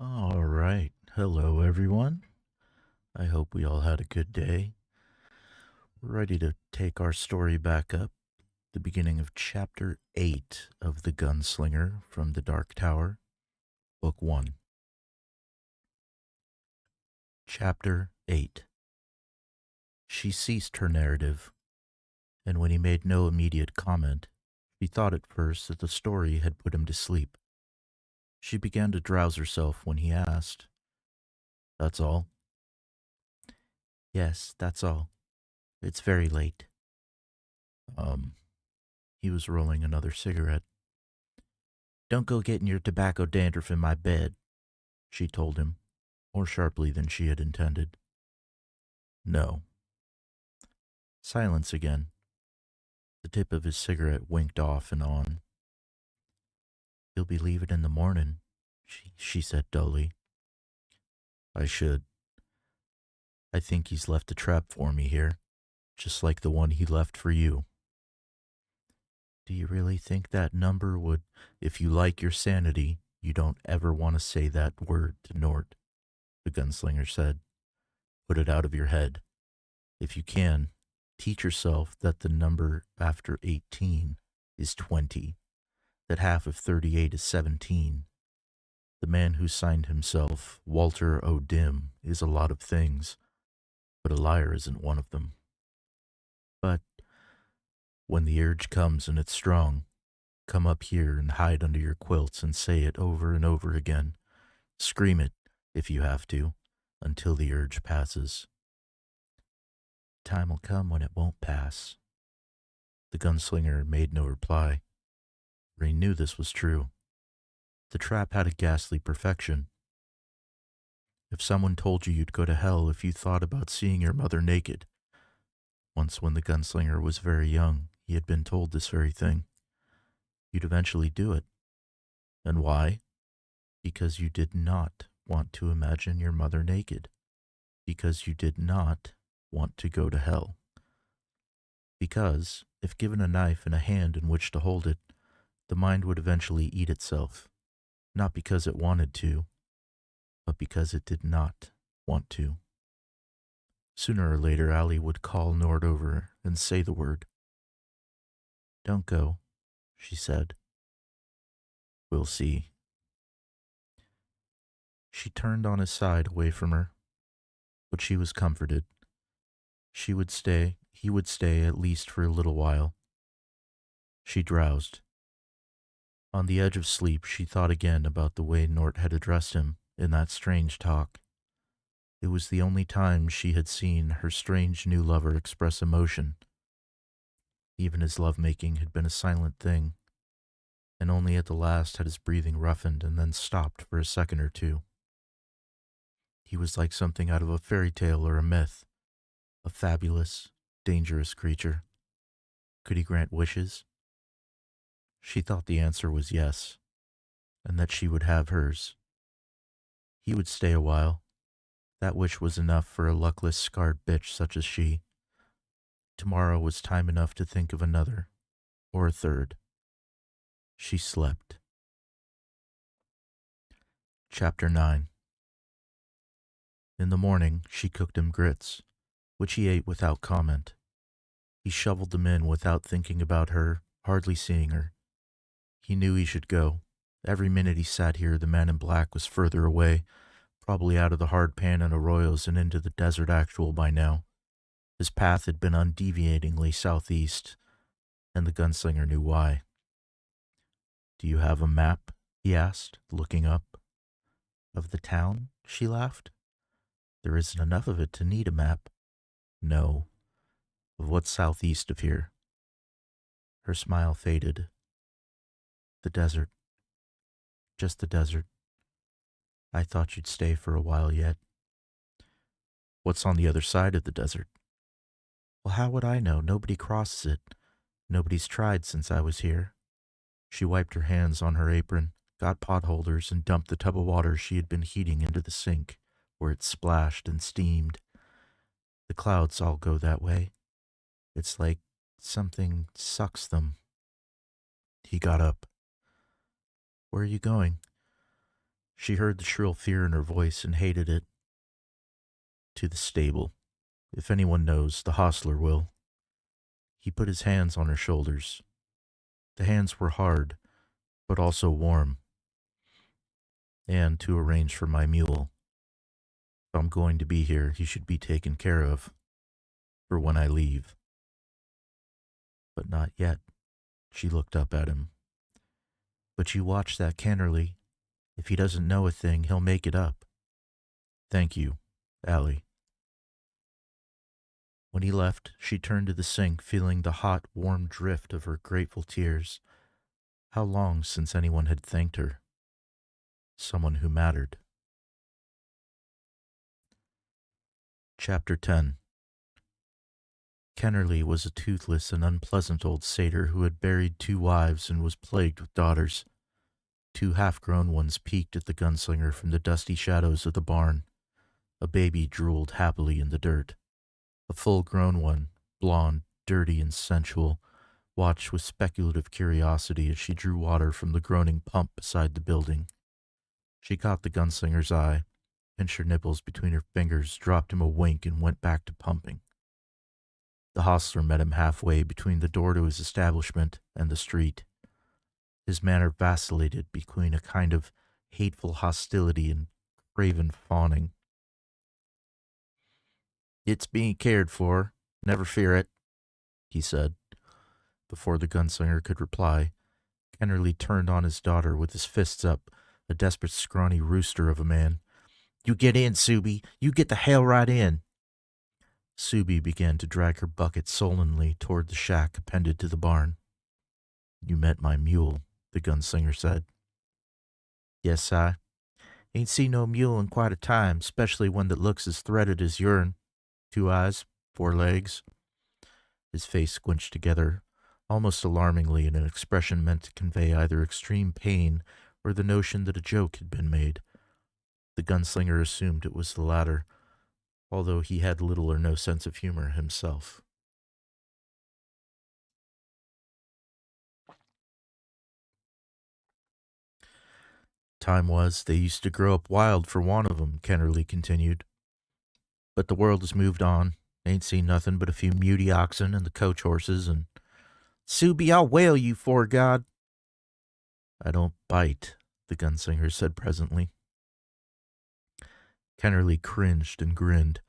All right. Hello, everyone. I hope we all had a good day. We're ready to take our story back up. The beginning of Chapter 8 of The Gunslinger from the Dark Tower, Book 1. Chapter 8. She ceased her narrative, and when he made no immediate comment, she thought at first that the story had put him to sleep. She began to drowse herself when he asked, "That's all?" "Yes, that's all. It's very late." Um, he was rolling another cigarette. "Don't go getting your tobacco dandruff in my bed," she told him, more sharply than she had intended. "No." Silence again. The tip of his cigarette winked off and on. "You'll be leaving in the morning," she said dully. "I should. I think he's left a trap for me here, just like the one he left for you." "Do you really think that number would—" "If you like your sanity, you don't ever want to say that word to Nort," the gunslinger said. "Put it out of your head. If you can, teach yourself that the number after 18 is 20, that half of 38 is 17. The man who signed himself Walter O'Dim is a lot of things, but a liar isn't one of them. But when the urge comes and it's strong, come up here and hide under your quilts and say it over and over again. Scream it, if you have to, until the urge passes. Time will come when it won't pass." The gunslinger made no reply, for he knew this was true. The trap had a ghastly perfection. If someone told you you'd go to hell if you thought about seeing your mother naked— once when the gunslinger was very young, he had been told this very thing— you'd eventually do it. And why? Because you did not want to imagine your mother naked. Because you did not want to go to hell. Because, if given a knife and a hand in which to hold it, the mind would eventually eat itself, not because it wanted to, but because it did not want to. Sooner or later, Allie would call Nord over and say the word. "Don't go," she said. "We'll see." She turned on his side away from her, but she was comforted. He would stay at least for a little while. She drowsed. On the edge of sleep, she thought again about the way Nort had addressed him in that strange talk. It was the only time she had seen her strange new lover express emotion. Even his lovemaking had been a silent thing, and only at the last had his breathing roughened and then stopped for a second or two. He was like something out of a fairy tale or a myth, a fabulous, dangerous creature. Could he grant wishes? She thought the answer was yes, and that she would have hers. He would stay a while. That wish was enough for a luckless, scarred bitch such as she. Tomorrow was time enough to think of another, or a third. She slept. Chapter 9. In the morning, she cooked him grits, which he ate without comment. He shoveled them in without thinking about her, hardly seeing her. He knew he should go. Every minute he sat here, the man in black was further away, probably out of the hard pan and arroyos and into the desert actual by now. His path had been undeviatingly southeast, and the gunslinger knew why. "Do you have a map?" he asked, looking up. "Of the town?" she laughed. "There isn't enough of it to need a map." "No. Of what's southeast of here?" Her smile faded. "The desert. Just the desert. I thought you'd stay for a while yet." "What's on the other side of the desert?" "Well, how would I know? Nobody crosses it. Nobody's tried since I was here." She wiped her hands on her apron, got pot holders, and dumped the tub of water she had been heating into the sink, where it splashed and steamed. "The clouds all go that way. It's like something sucks them." He got up. "Where are you going?" She heard the shrill fear in her voice and hated it. To the stable. If anyone knows, the hostler will. He put his hands on her shoulders. The hands were hard, but also warm. And to arrange for my mule. If I'm going to be here, he should be taken care of. For when I leave. But not yet. She looked up at him. But you watch that Kennerly. If he doesn't know a thing, he'll make it up. Thank you, Allie. When he left, she turned to the sink, feeling the hot, warm drift of her grateful tears. How long since anyone had thanked her? Someone who mattered. Chapter 10. Kennerly was a toothless and unpleasant old satyr who had buried 2 wives and was plagued with daughters. 2 half-grown ones peeked at the gunslinger from the dusty shadows of the barn. A baby drooled happily in the dirt. A full-grown one, blonde, dirty, and sensual, watched with speculative curiosity as she drew water from the groaning pump beside the building. She caught the gunslinger's eye, pinched her nipples between her fingers, dropped him a wink, and went back to pumping. The hostler met him halfway between the door to his establishment and the street. His manner vacillated between a kind of hateful hostility and craven fawning. It's being cared for. Never fear it, he said. Before the gunslinger could reply, Kennerly turned on his daughter with his fists up, a desperate scrawny rooster of a man. You get in, Subi. You get the hell right in. Subi began to drag her bucket sullenly toward the shack appended to the barn. You met my mule, the gunslinger said. Yes, I. Ain't seen no mule in quite a time, especially one that looks as threaded as yourn. 2 eyes, 4 legs. His face squinched together, almost alarmingly in an expression meant to convey either extreme pain or the notion that a joke had been made. The gunslinger assumed it was the latter, although he had little or no sense of humor himself. Time was they used to grow up wild for want of 'em, Kennerly continued. But the world has moved on. Ain't seen nothing but a few muty oxen and the coach horses and... Subi, I'll whale you, 'fore God. I don't bite, the gunslinger said presently. Kennerly cringed and grinned.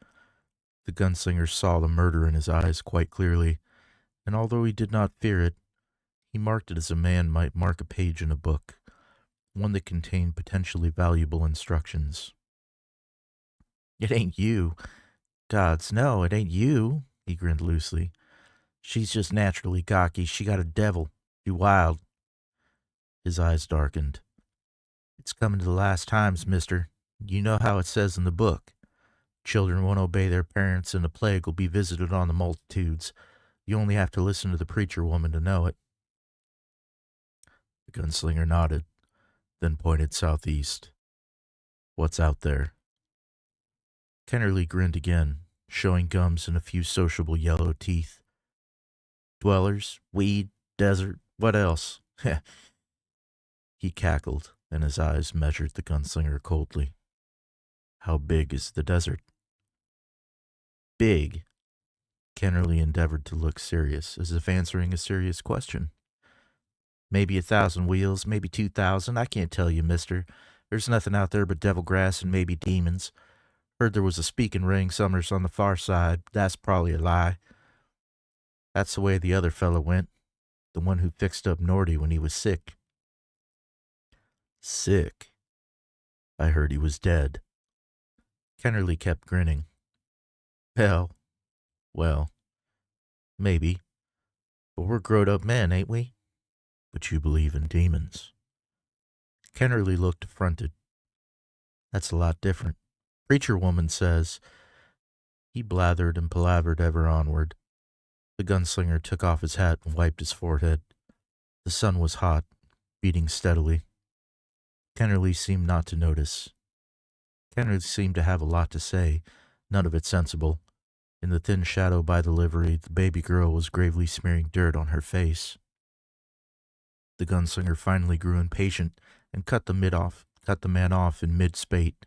The gunslinger saw the murder in his eyes quite clearly, and although he did not fear it, he marked it as a man might mark a page in a book, one that contained potentially valuable instructions. It ain't you. Gods, no, it ain't you, he grinned loosely. She's just naturally cocky. She got a devil. She wild. His eyes darkened. It's coming to the last times, mister. You know how it says in the book. Children won't obey their parents, and the plague will be visited on the multitudes. You only have to listen to the preacher woman to know it. The gunslinger nodded, then pointed southeast. What's out there? Kennerly grinned again, showing gums and a few sociable yellow teeth. Dwellers, weed, desert, what else? He cackled, and his eyes measured the gunslinger coldly. How big is the desert? Big. Kennerly endeavored to look serious, as if answering a serious question. Maybe 1,000 wheels, maybe 2,000, I can't tell you, mister. There's nothing out there but devil grass and maybe demons. Heard there was a speaking ring somewheres on the far side. That's probably a lie. That's the way the other fellow went, the one who fixed up Norty when he was sick. Sick? I heard he was dead. Kennerly kept grinning. Well, maybe. But we're growed-up men, ain't we? But you believe in demons. Kennerly looked affronted. That's a lot different. Preacher woman says... He blathered and palavered ever onward. The gunslinger took off his hat and wiped his forehead. The sun was hot, beating steadily. Kennerly seemed not to notice. Kennerly seemed to have a lot to say, none of it sensible. In the thin shadow by the livery, the baby girl was gravely smearing dirt on her face. The gunslinger finally grew impatient and cut the cut the man off in mid-spate.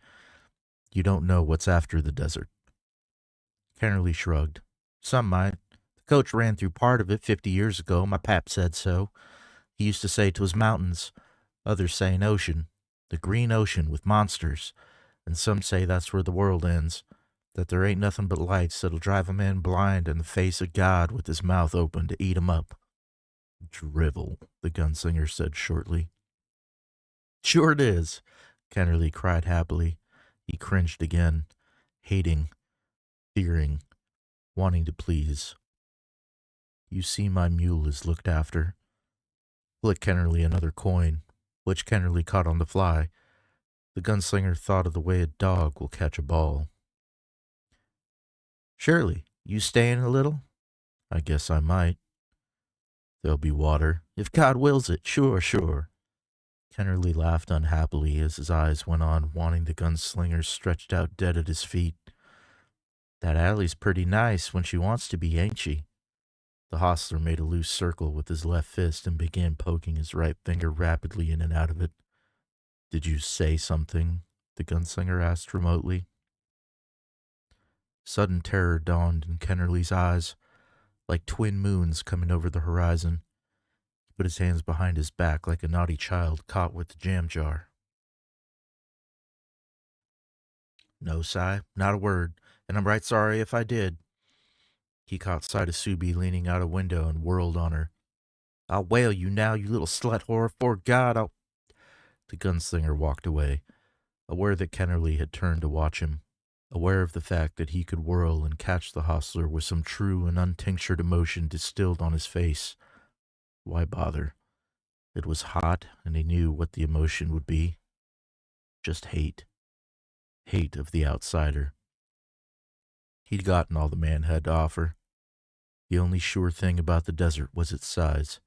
You don't know what's after the desert. Kennerly shrugged. Some might. The coach ran through part of it 50 years ago. My pap said so. He used to say 'twas mountains. Others say an ocean. The green ocean with monsters. And some say that's where the world ends. That there ain't nothing but lights that'll drive a man blind in the face of God with his mouth open to eat him up. Drivel, the gunslinger said shortly. Sure it is, Kennerly cried happily. He cringed again, hating, fearing, wanting to please. You see my mule is looked after. Flick Kennerly another coin, which Kennerly caught on the fly. The gunslinger thought of the way a dog will catch a ball. Surely, you staying a little? I guess I might. There'll be water, if God wills it, sure, sure. Kennerly laughed unhappily as his eyes went on, wanting the gunslinger stretched out dead at his feet. That alley's pretty nice when she wants to be, ain't she? The hostler made a loose circle with his left fist and began poking his right finger rapidly in and out of it. Did you say something? The gunslinger asked remotely. Sudden terror dawned in Kennerly's eyes, like twin moons coming over the horizon. He put his hands behind his back like a naughty child caught with the jam jar. No, Si, not a word, and I'm right sorry if I did. He caught sight of Subi leaning out a window and whirled on her. I'll whale you now, you little slut whore, fore God, I'll... The gunslinger walked away, aware that Kennerly had turned to watch him, aware of the fact that he could whirl and catch the hostler with some true and untinctured emotion distilled on his face. Why bother? It was hot, and he knew what the emotion would be. Just hate. Hate of the outsider. He'd gotten all the man had to offer. The only sure thing about the desert was its size.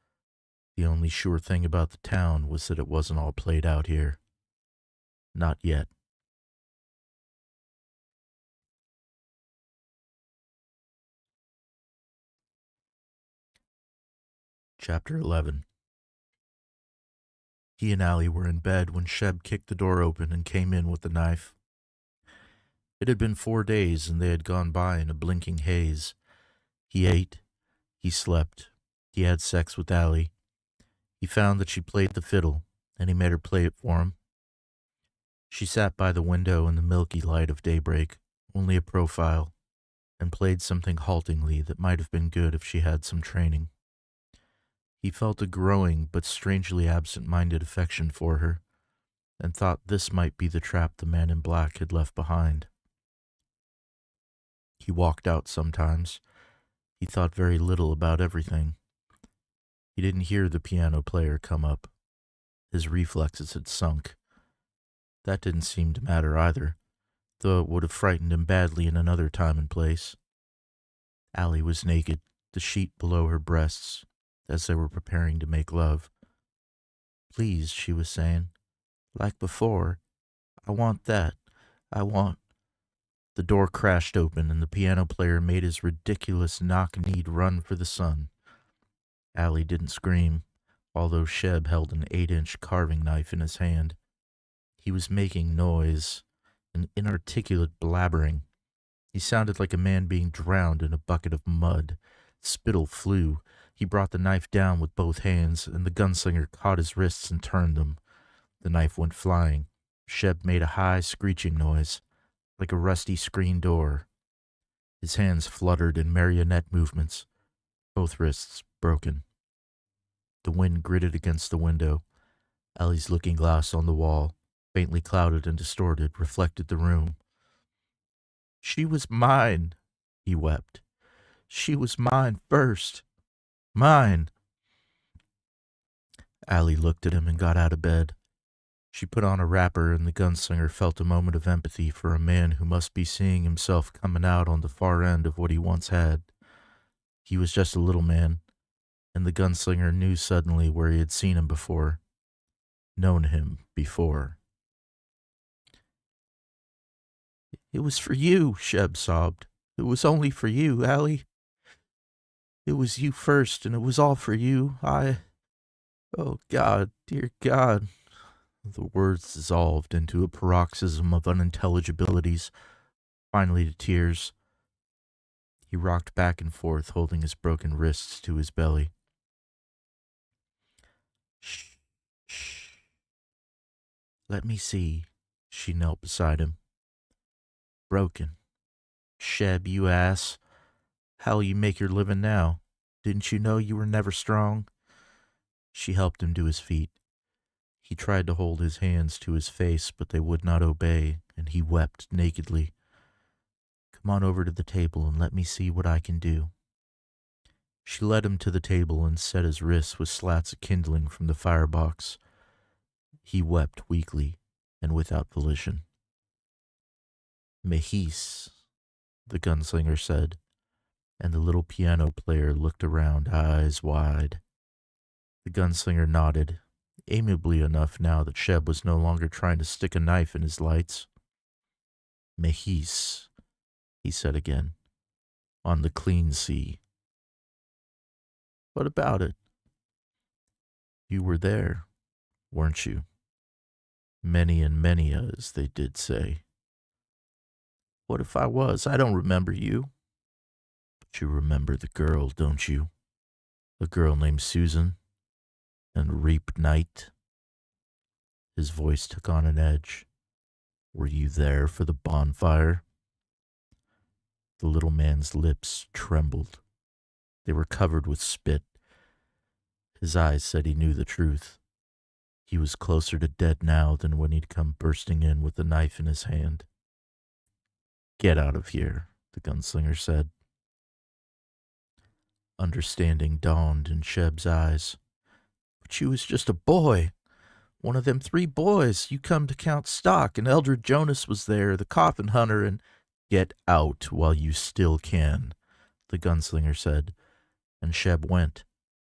The only sure thing about the town was that it wasn't all played out here. Not yet. Chapter 11. He and Allie were in bed when Sheb kicked the door open and came in with the knife. It had been 4 days, and they had gone by in a blinking haze. He ate. He slept. He had sex with Allie. He found that she played the fiddle, and he made her play it for him. She sat by the window in the milky light of daybreak, only a profile, and played something haltingly that might have been good if she had some training. He felt a growing but strangely absent-minded affection for her, and thought this might be the trap the man in black had left behind. He walked out sometimes. He thought very little about everything. He didn't hear the piano player come up. His reflexes had sunk. That didn't seem to matter either, though it would have frightened him badly in another time and place. Allie was naked, the sheet below her breasts, as they were preparing to make love. Please, she was saying, like before. I want that. I want... The door crashed open, and the piano player made his ridiculous knock-kneed run for the sun. Allie didn't scream, although Sheb held an 8-inch carving knife in his hand. He was making noise, an inarticulate blabbering. He sounded like a man being drowned in a bucket of mud. Spittle flew. He brought the knife down with both hands, and the gunslinger caught his wrists and turned them. The knife went flying. Sheb made a high, screeching noise, like a rusty screen door. His hands fluttered in marionette movements, both wrists broken. The wind gritted against the window. Allie's looking glass on the wall, faintly clouded and distorted, reflected the room. She was mine, he wept. She was mine first. Mine. Allie looked at him and got out of bed. She put on a wrapper, and the gunslinger felt a moment of empathy for a man who must be seeing himself coming out on the far end of what he once had. He was just a little man, and the gunslinger knew suddenly where he had seen him before, known him before. It was for you, Sheb sobbed. It was only for you, Allie. It was you first, and it was all for you. Oh, God, dear God. The words dissolved into a paroxysm of unintelligibilities, finally to tears. He rocked back and forth, holding his broken wrists to his belly. Shh, shh. Let me see. She knelt beside him. Broken. Sheb, you ass. How'll you make your living now? Didn't you know you were never strong? She helped him to his feet. He tried to hold his hands to his face, but they would not obey, and he wept nakedly. Come on over to the table and let me see what I can do. She led him to the table and set his wrists with slats of kindling from the firebox. He wept weakly and without volition. Mejis, the gunslinger said, and the little piano player looked around, eyes wide. The gunslinger nodded, amiably enough now that Sheb was no longer trying to stick a knife in his lights. Mejis, he said again, on the clean sea. What about it? You were there, weren't you? Many and many, as they did say. What if I was? I don't remember you. But you remember the girl, don't you? A girl named Susan and Reap Night. His voice took on an edge. Were you there for the bonfire? The little man's lips trembled. They were covered with spit. His eyes said he knew the truth. He was closer to dead now than when he'd come bursting in with the knife in his hand. Get out of here, the gunslinger said. Understanding dawned in Sheb's eyes. But you was just a boy. One of them 3 boys. You come to count stock, and Eldred Jonas was there, the coffin hunter, and... Get out while you still can, the gunslinger said, and Sheb went,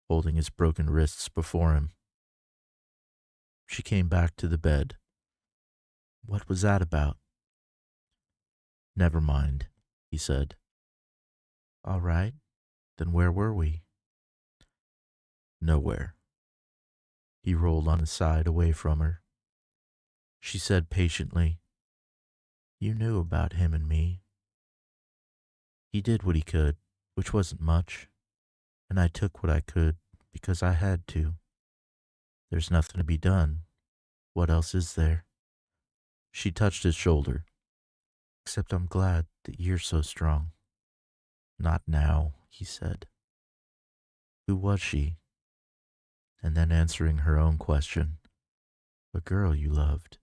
holding his broken wrists before him. She came back to the bed. What was that about? Never mind, he said. All right, then where were we? Nowhere. He rolled on his side away from her. She said patiently, You knew about him and me. He did what he could, which wasn't much, and I took what I could because I had to. There's nothing to be done. What else is there? She touched his shoulder. Except I'm glad that you're so strong. Not now, he said. Who was she? And then answering her own question. A girl you loved.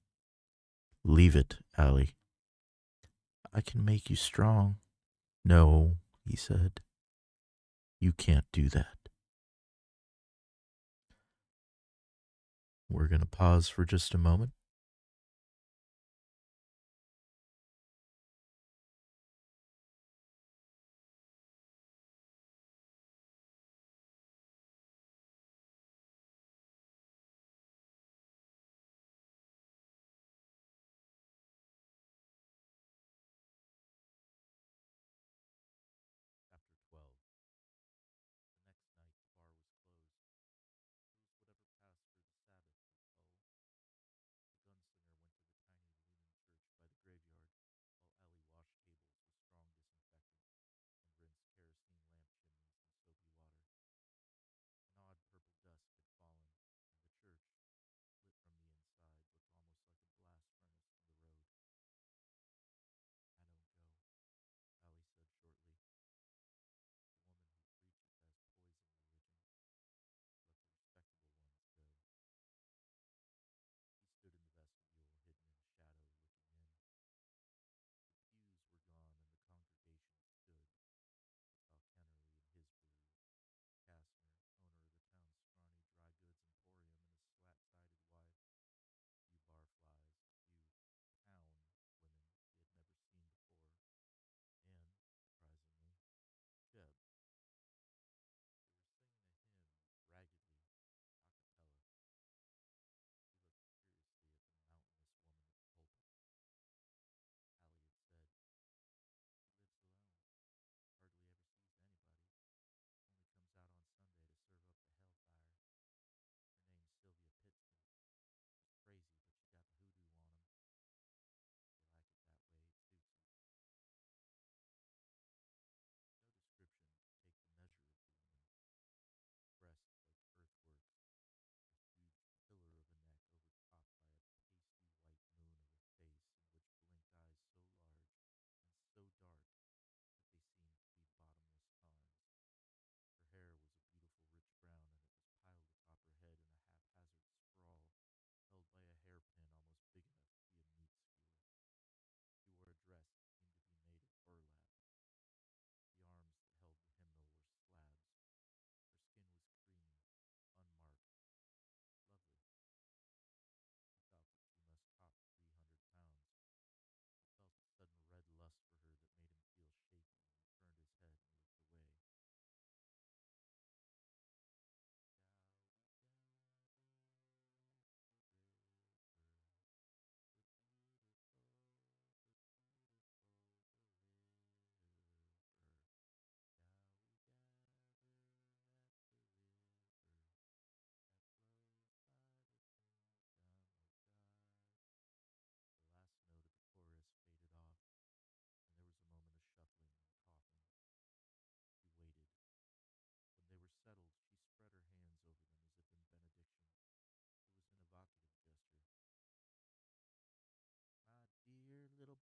Leave it, Allie. I can make you strong. No, he said. You can't do that. We're going to pause for just a moment. Chapter 12. The next night the bar was closed. It was whatever passed for the Sabbath,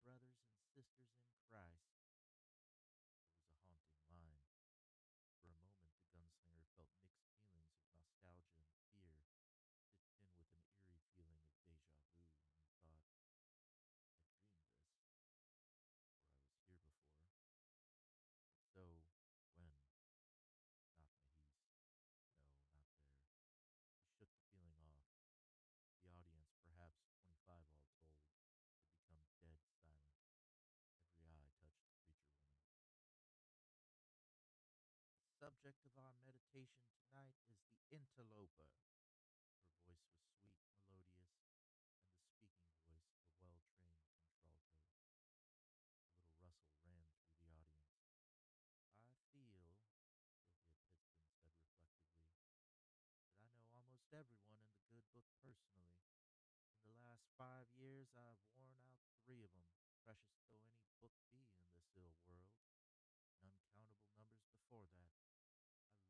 brothers and sisters in Christ. It was a haunting line. For a moment, the gunslinger felt mixed feelings of nostalgia and fear, stitched in with an eerie feeling of deja vu, and he thought, I dreamed this, or I was here before. If so, when? Not Mahis. No, not there. He shook the feeling off. The audience, perhaps 25 all told, had become dead silent. Every eye touched the preacher woman. The subject of our meditation tonight is the interloper. Her voice was sweet, melodious, and the speaking voice a well-trained contralto. A little rustle ran through the audience. I feel, Sylvia Pitson said reflectively, that I know almost everyone in the good book personally. In the last 5 years, I've worn out 3 of 'em, precious though any book be in this ill world, and uncountable numbers before that.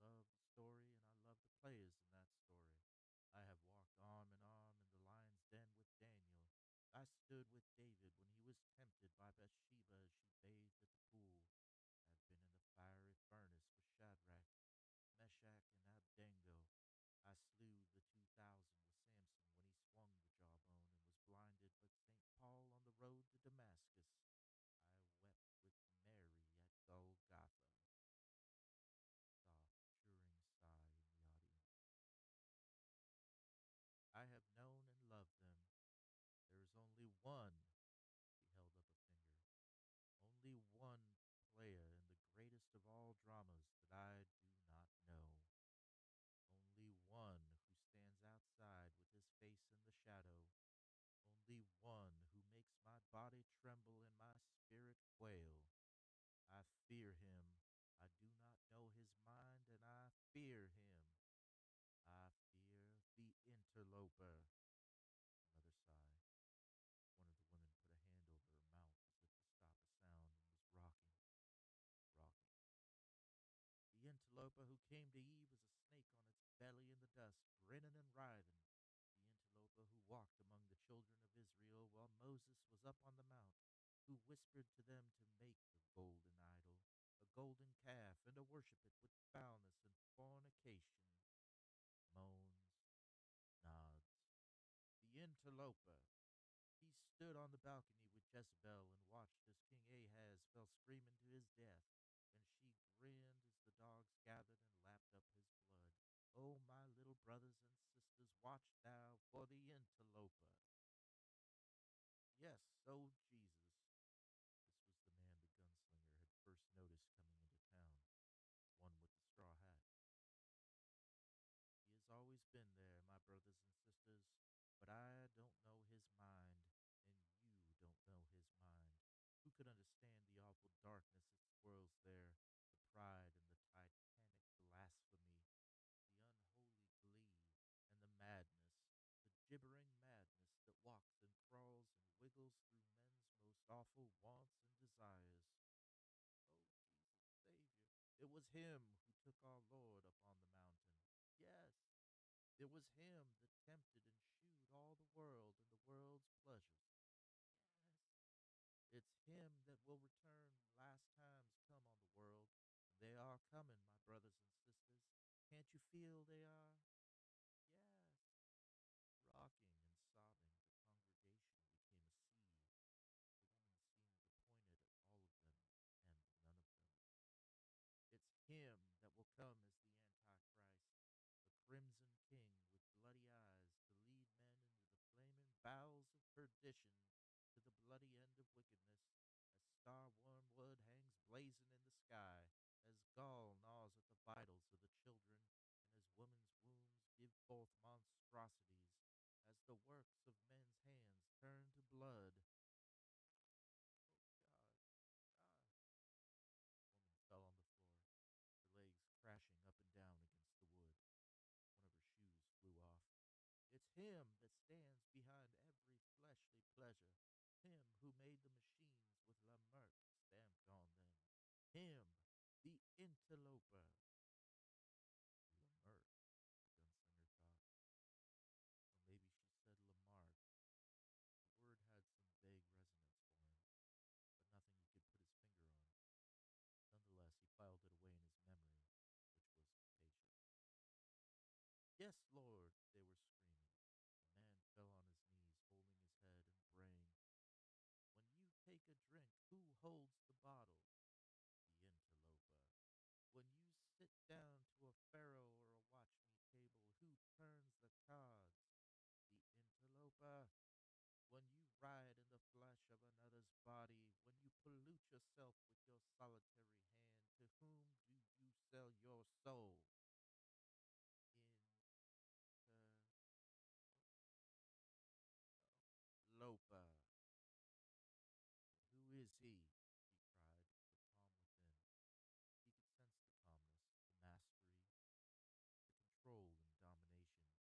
I love the story, and I love the players in that story. I have walked arm in arm in the lion's den with Daniel. I stood with David when he was tempted by Bathsheba as she bathed at the pool. I have been in the fiery furnace with Shadrach, Meshach, and Abednego. I slew the 2,000 with Samson when he swung the jawbone and was blinded with St. Paul on the road to Damascus. I wept with Mary at Golgotha. Soft, churring sigh in the audience. I have known and loved them. There is only one, she held up a finger, only one player in the greatest of all dramas that I do not know. Only one who stands outside with his face in the shadow. Only one who makes my body tremble and my spirit quail. I fear him. I do not know his mind, and I fear him. I fear the interloper. Another sigh. One of the women put a hand over her mouth as if to stop a sound and was rocking. The interloper who came to Eve as a snake on its belly in the dust, grinning and writhing. The interloper who walked among the children of Israel while Moses was up on the mount, who whispered to them to make the golden idol, a golden calf, and to worship it with foulness and fornication. Moans, nods. The interloper. He stood on the balcony with Jezebel and watched as King Ahaz fell screaming to his death, and she grinned as the dogs gathered and lapped up his blood. Oh, my little brothers and sisters, watch thou for the interloper. Yes, oh Jesus. This was the man the gunslinger had first noticed coming into town, one with the straw hat. He has always been there, my brothers and sisters, but I don't know his mind, and you don't know his mind. Who could understand the awful darkness that swirls there, the pride and the titanic blasphemy, the unholy glee, and the madness, the gibbering madness that walks and crawls and wiggles through men's most awful wants and desires? Oh, Jesus, Savior, it was him who took our Lord up on the mountain. Yes, it was him that tempted and shewed all the world and the world's pleasures. Yes, it's him that will return when last times come on the world, and they are coming, my brothers and sisters. Can't you feel they are? Yes. Rocking and sobbing, the congregation became a sea. The woman seemed to point it at all of them and none of them. It's him that will come as the Antichrist, a crimson king with bloody eyes to lead men into the flaming bowels of perdition, to the bloody end of wickedness, as star wormwood hangs blazing in the sky, as gall gnaws at the vitals of the children, and as women's wombs give forth monstrosities, as the works of men's hands turn to blood. Oh God, God. The woman fell on the floor, her legs crashing up and down against the wood. One of her shoes flew off. It's him that stands behind every fleshly pleasure, him who made the machines with La Merc stamped on them. Him, the interloper. La Merc, the gunslinger thought. Or maybe she said Lamarck. The word had some vague resonance for him. Yes, Lord, they were screaming. The man fell on his knees, holding his head and praying. When you take a drink, who holds the bottle? The interloper. When you sit down to a faro or a watch me table, who turns the cards? The interloper. When you ride in the flesh of another's body, when you pollute yourself with your solitary hand, to whom do you sell your soul? Interloper. Who is he? She cried, the calm within. He could sense the calmness, the mastery, the control and domination.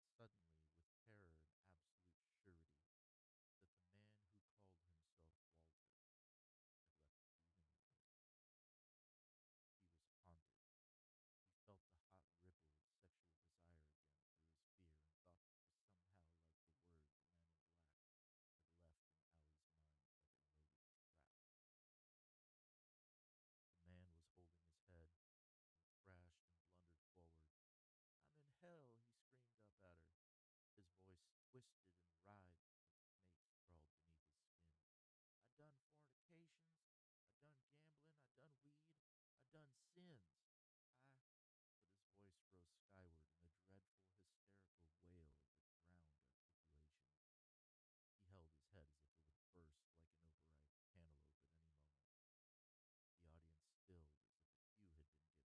He thought suddenly, with terror and absolute surety, that the man who called himself Walter had left Stephen in her. He was haunted. He felt the hot ripple of sexual desire again through his fear and thought this was somehow like the word the man in black had left in Allie's mind like a loaded trap. The man was holding his head and crashed and blundered forward. I'm in hell, he screamed up at her. His voice twisted and writhed like a snake crawled beneath his skin. I done fornications, I done gambling, I done weed, I done sins. But his voice rose skyward in a dreadful, hysterical wail that drowned articulation. He held his head as if it would burst like an overripe cantaloupe at any moment. The audience stilled as if a cue had been given,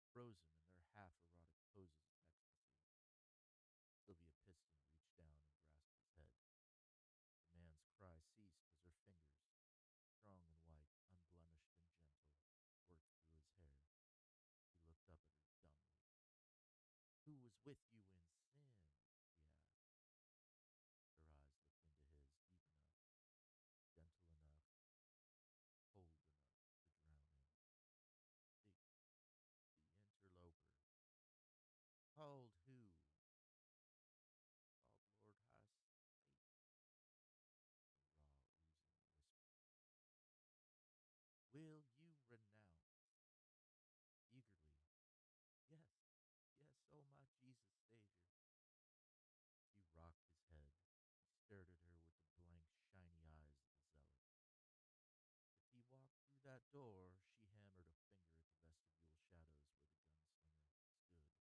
frozen in their half-erotic poses of ecstasy. Sylvia Piston reached down and grasped his head. The man's cry ceased as her fingers, strong and white, unblemished and gentle, worked through his hair. He looked up at her dumbly. Who was with you in sin? She asked. Her eyes looked into his, deep enough, gentle enough, cold enough to drown him. The, the interloper. Called who? Called Lord High Satan. A raw, oozing whisper. Will you renounce? Eagerly. Yes, yes, oh my Jesus Savior. He rocked his head. He stared at her with the blank, shiny eyes of a zealot. If he walked through that door, she hammered a finger at the vestibule shadows where the gunslinger stood.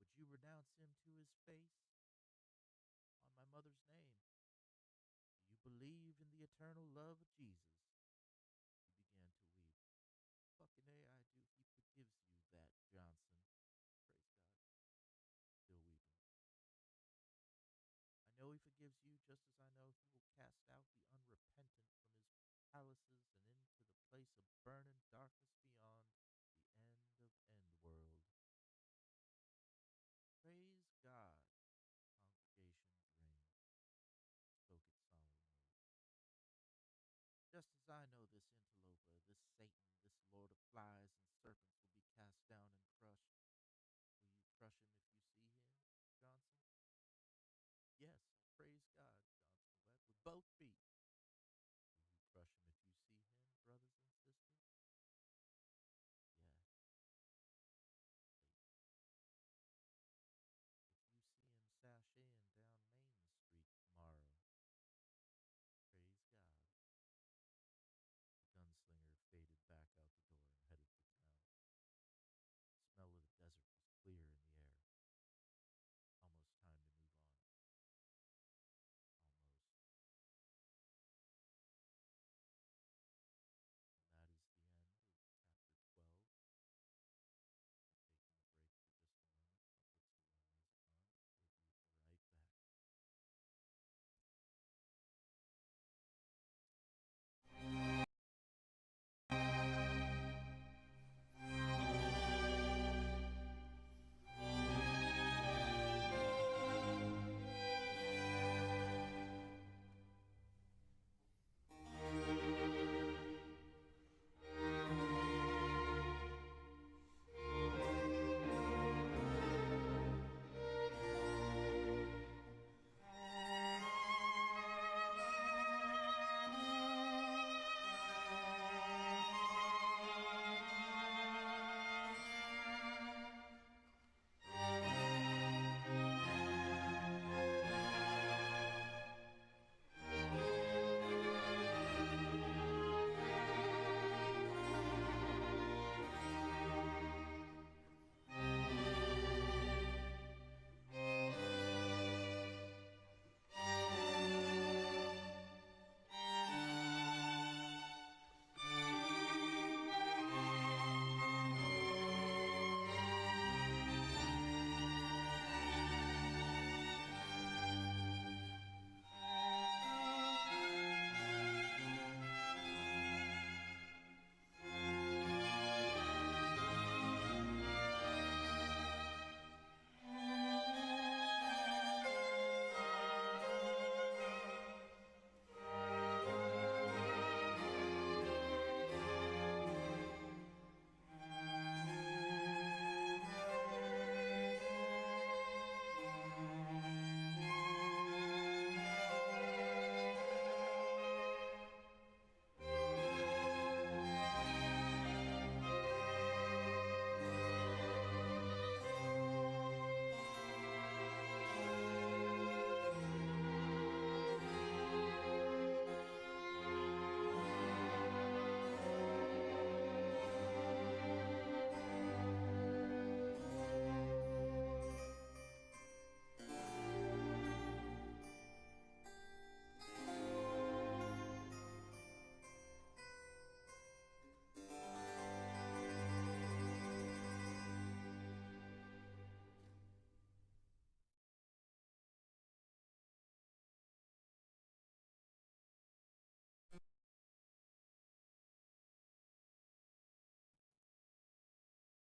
Would you renounce him to his face? On my mother's name. Do you believe in the eternal love of Jesus? He began to weep. Fucking A, I do. He forgives you that, Johnson. Praise God. Still weeping. I know he forgives you just as I know he will cast out the unrepentant from his palaces and into the place of burning darkness beyond the end of end world. Praise God. Congregation drained. Spoke it solemnly. Just as I know this interloper, this Satan, this lord of flies and serpents will be cast down and crushed. Will you crush him if you see him, Johnson? Yes, praise God, Johnson wept, with both feet. Will you crush him if you see him, brothers and sisters? Yes. Wait. If you see him sashaying down Main Street tomorrow, praise God. The gunslinger faded back out the door and headed for the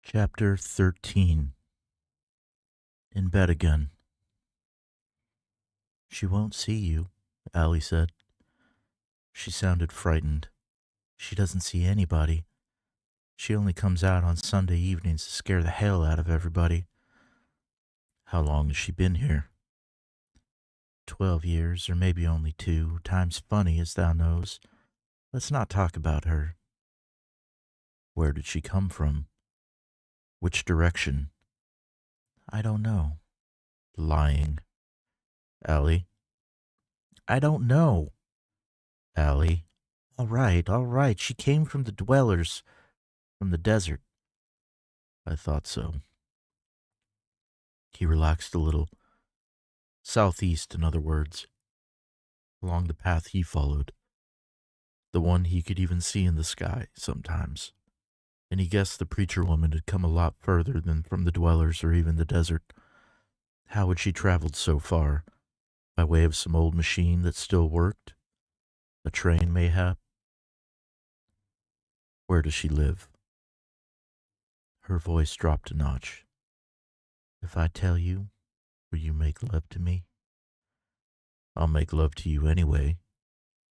Chapter 13. In bed again. She won't see you, Allie said. She sounded frightened. She doesn't see anybody. She only comes out on Sunday evenings to scare the hell out of everybody. How long has she been here? 12 years, or maybe only 2. Time's funny, as thou knows. Let's not talk about her. Where did she come from? Which direction? I don't know. Lying. Allie. I don't know. Allie. All right. She came from the dwellers, from the desert. I thought so. He relaxed a little. Southeast, in other words. Along the path he followed. The one he could even see in the sky, sometimes. And he guessed the preacher woman had come a lot further than from the dwellers or even the desert. How had she traveled so far? By way of some old machine that still worked? A train, mayhap? Where does she live? Her voice dropped a notch. If I tell you, will you make love to me? I'll make love to you anyway,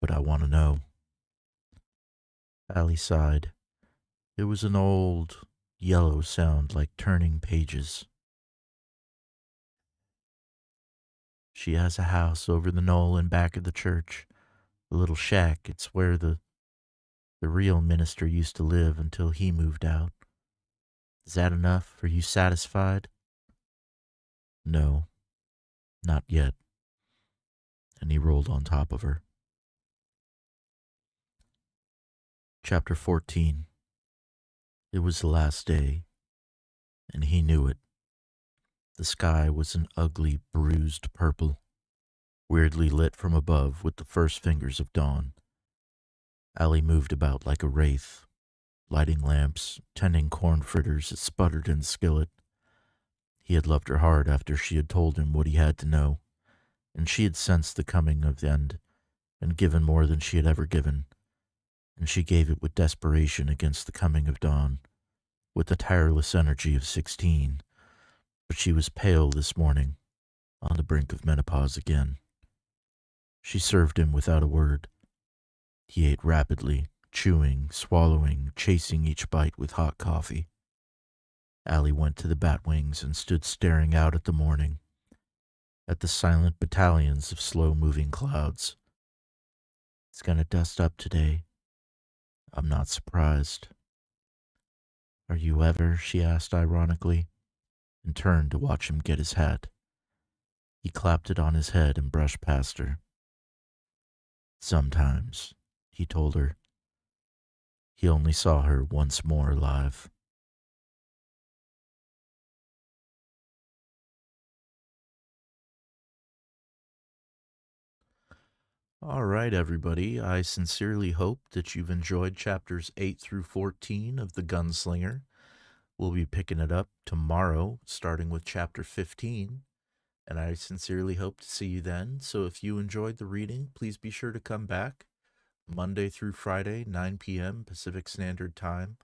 but I want to know. Allie sighed. It was an old, yellow sound like turning pages. She has a house over the knoll in back of the church, a little shack. It's where the real minister used to live until he moved out. Is that enough? Are you satisfied? No, not yet. And he rolled on top of her. Chapter 14. It was the last day, and he knew it. The sky was an ugly, bruised purple, weirdly lit from above with the first fingers of dawn. Allie moved about like a wraith, lighting lamps, tending corn fritters that sputtered in the skillet. He had loved her hard after she had told him what he had to know, and she had sensed the coming of the end, and given more than she had ever given, and she gave it with desperation against the coming of dawn, with the tireless energy of 16, but she was pale this morning, on the brink of menopause again. She served him without a word. He ate rapidly, chewing, swallowing, chasing each bite with hot coffee. Allie went to the bat wings and stood staring out at the morning, at the silent battalions of slow-moving clouds. It's gonna dust up today. I'm not surprised. Are you ever? She asked ironically, and turned to watch him get his hat. He clapped it on his head and brushed past her. Sometimes, he told her. He only saw her once more alive. All right, everybody. I sincerely hope that you've enjoyed chapters 8 through 14 of The Gunslinger. We'll be picking it up tomorrow, starting with chapter 15, and I sincerely hope to see you then. So if you enjoyed the reading, please be sure to come back Monday through Friday, 9 p.m. Pacific Standard Time.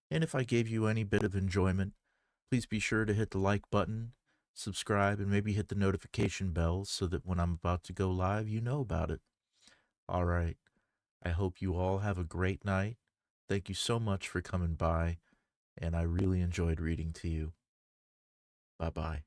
And if I gave you any bit of enjoyment, please be sure to hit the like button, subscribe, and maybe hit the notification bell so that when I'm about to go live, you know about it. All right. I hope you all have a great night. Thank you so much for coming by, and I really enjoyed reading to you. Bye-bye.